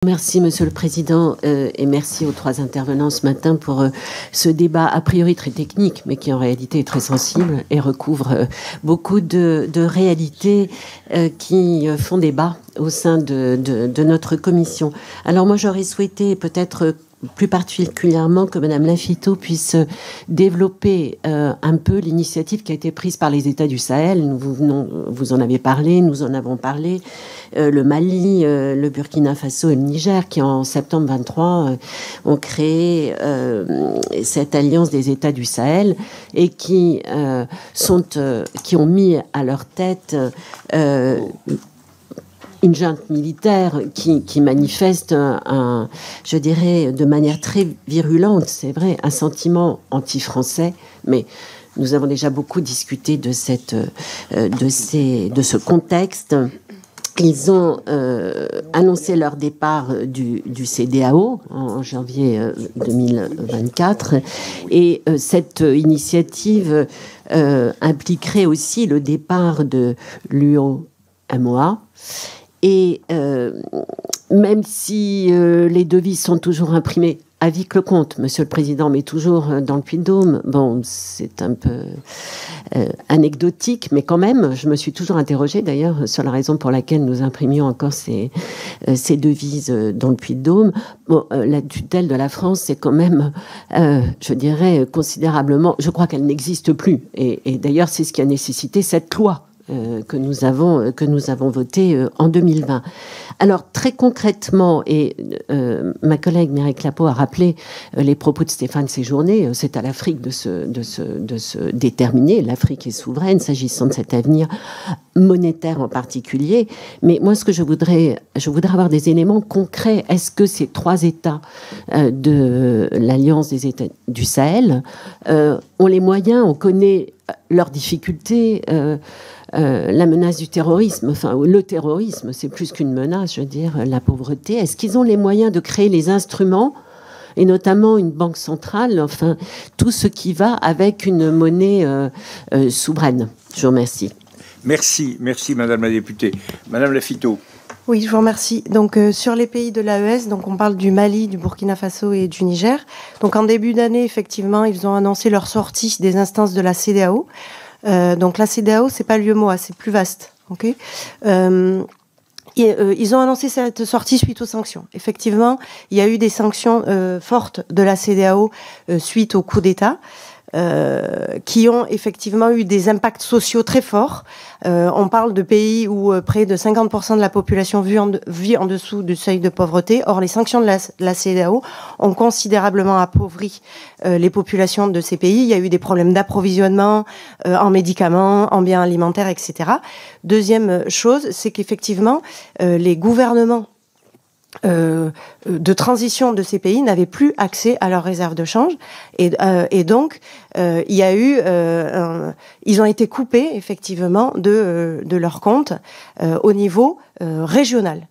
Merci Monsieur le Président et merci aux trois intervenants ce matin pour ce débat a priori très technique mais qui en réalité est très sensible et recouvre beaucoup de réalités qui font débat au sein de notre commission. Alors moi j'aurais souhaité peut-être plus particulièrement que Madame Lafitau puisse développer un peu l'initiative qui a été prise par les États du Sahel. Vous en avez parlé, nous en avons parlé. Le Mali, le Burkina Faso et le Niger qui en septembre 23 ont créé cette alliance des États du Sahel et qui ont mis à leur tête une junte militaire qui manifeste je dirais, de manière très virulente, c'est vrai, un sentiment anti-français, mais nous avons déjà beaucoup discuté de ce contexte. Ils ont annoncé leur départ du CEDEAO en janvier 2024 et cette initiative impliquerait aussi le départ de l'UOMOA. Et même si les devises sont toujours imprimées à Vic-le-Comte, Monsieur le Président, mais toujours dans le Puy-de-Dôme, bon, c'est un peu anecdotique, mais quand même, je me suis toujours interrogée d'ailleurs sur la raison pour laquelle nous imprimions encore ces devises dans le Puy-de-Dôme. Bon, la tutelle de la France, c'est quand même, je dirais, considérablement, je crois qu'elle n'existe plus. Et d'ailleurs, c'est ce qui a nécessité cette loi que nous avons voté en 2020. Alors très concrètement, et ma collègue Mireille Clapeau a rappelé les propos de Stéphane Séjourné, c'est à l'Afrique de se déterminer. L'Afrique est souveraine s'agissant de cet avenir monétaire en particulier. Mais moi, ce que je voudrais avoir des éléments concrets. Est-ce que ces trois États de l'Alliance des États du Sahel ont les moyens, on connaît leurs difficultés, la menace du terrorisme, enfin le terrorisme, c'est plus qu'une menace, je veux dire, la pauvreté. Est-ce qu'ils ont les moyens de créer les instruments, et notamment une banque centrale, enfin tout ce qui va avec une monnaie souveraine? Je vous remercie. Merci Madame la députée. Madame Lafitau. Oui, je vous remercie. Donc, sur les pays de l'AES, donc on parle du Mali, du Burkina Faso et du Niger. Donc, en début d'année, effectivement, ils ont annoncé leur sortie des instances de la CEDEAO. Donc, la CEDEAO, c'est pas l'UEMOA, c'est plus vaste. Okay, ils ont annoncé cette sortie suite aux sanctions. Effectivement, il y a eu des sanctions fortes de la CEDEAO suite au coup d'État. Qui ont effectivement eu des impacts sociaux très forts. On parle de pays où près de 50% de la population vit en dessous du seuil de pauvreté. Or, les sanctions de la CEDEAO ont considérablement appauvri les populations de ces pays. Il y a eu des problèmes d'approvisionnement en médicaments, en biens alimentaires, etc. Deuxième chose, c'est qu'effectivement, les gouvernements de transition de ces pays n'avaient plus accès à leurs réserves de change et donc il y a eu ils ont été coupés effectivement de leur compte au niveau régional.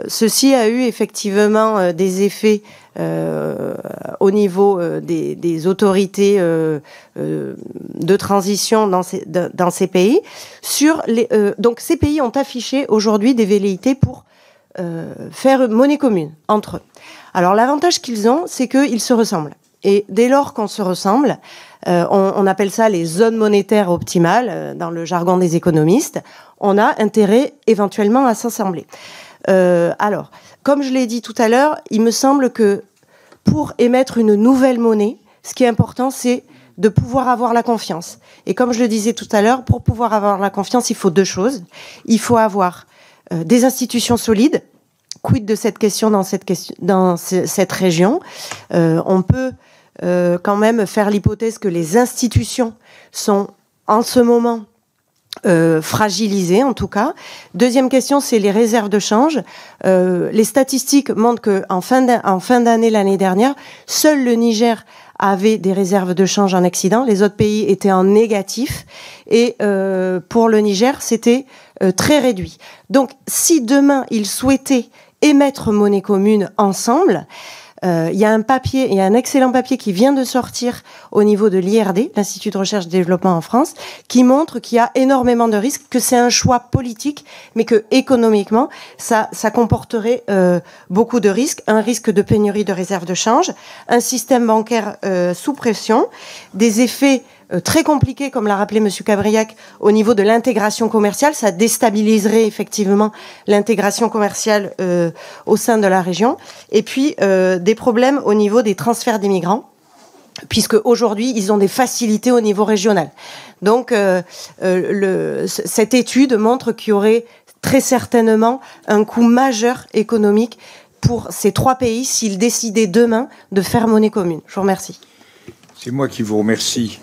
Ceci a eu effectivement des effets au niveau des autorités de transition dans ces pays. Donc ces pays ont affiché aujourd'hui des velléités pour faire monnaie commune entre eux. Alors l'avantage qu'ils ont, c'est qu'ils se ressemblent. Et dès lors qu'on se ressemble, on appelle ça les zones monétaires optimales dans le jargon des économistes, on a intérêt éventuellement à s'assembler. Alors, comme je l'ai dit tout à l'heure, il me semble que pour émettre une nouvelle monnaie, ce qui est important, c'est de pouvoir avoir la confiance. Et comme je le disais tout à l'heure, pour pouvoir avoir la confiance, il faut deux choses. Il faut avoir des institutions solides. Quid de cette question dans cette région? On peut quand même faire l'hypothèse que les institutions sont en ce moment fragilisées, en tout cas. Deuxième question, c'est les réserves de change. Les statistiques montrent qu'en fin d'année, l'année dernière, seul le Niger avait des réserves de change en excédent. Les autres pays étaient en négatif. Et pour le Niger, c'était très réduit. Donc, si demain, ils souhaitaient émettre monnaie commune ensemble, Il y a un excellent papier qui vient de sortir au niveau de l'IRD, l'Institut de recherche et développement en France, qui montre qu'il y a énormément de risques, que c'est un choix politique, mais que économiquement, ça comporterait beaucoup de risques. Un risque de pénurie de réserves de change, un système bancaire sous pression, des effets très compliqué, comme l'a rappelé Monsieur Cabriac, au niveau de l'intégration commerciale. Ça déstabiliserait effectivement l'intégration commerciale au sein de la région. Et puis, des problèmes au niveau des transferts des migrants, puisque aujourd'hui, ils ont des facilités au niveau régional. Donc, cette étude montre qu'il y aurait très certainement un coût majeur économique pour ces 3 pays s'ils décidaient demain de faire monnaie commune. Je vous remercie. C'est moi qui vous remercie.